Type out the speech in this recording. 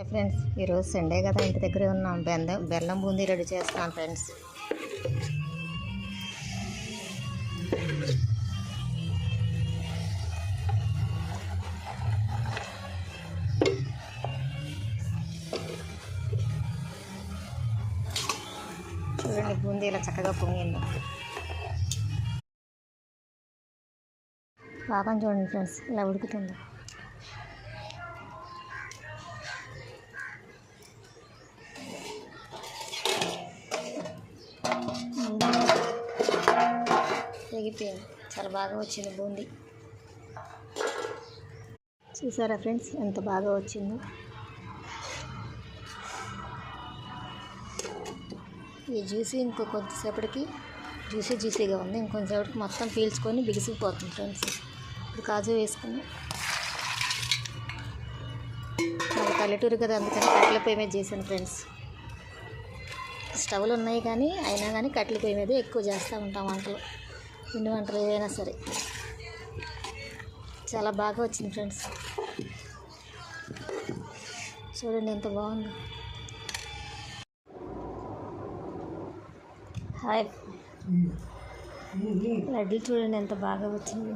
Friends, ఈరోజు Sunday కదా, ఇంటి దగ్గరే ఉన్నాం. బెల్లం బూందీ రెడీ చేస్తాను ఫ్రెండ్స్. చూడండి, బూందీ ఇలా చక్కగా పొంగింది. పాకం చూడండి ఫ్రెండ్స్, ఇలా ఉడుకుతుంది. తెగిపోయింది, చాలా బాగా వచ్చింది బూందీ. చూసారా ఫ్రెండ్స్, ఎంత బాగా వచ్చిందో. ఈ జ్యూసీ ఇంకో కొద్దిసేపటికి జ్యూసీగా ఉంది. ఇంకొంచెంసేపటికి మొత్తం పీల్చుకొని బిగిసిపోతుంది ఫ్రెండ్స్. ఇప్పుడు కాజు వేసుకుని, మాకు పల్లెటూరు కదా, అందుకని కట్టెల పొయ్యి మీద చేశాను ఫ్రెండ్స్. స్టవ్లు ఉన్నాయి కానీ అయినా కానీ కట్టెల పొయ్యి మీద ఎక్కువ చేస్తూ ఉంటాం వంటలు, పిండి వంటలు ఏవైనా సరే. చాలా బాగా వచ్చింది ఫ్రెండ్స్. చూడండి ఎంత బాగుంది. హాయ్, లడ్డు చూడండి ఎంత బాగా వచ్చింది.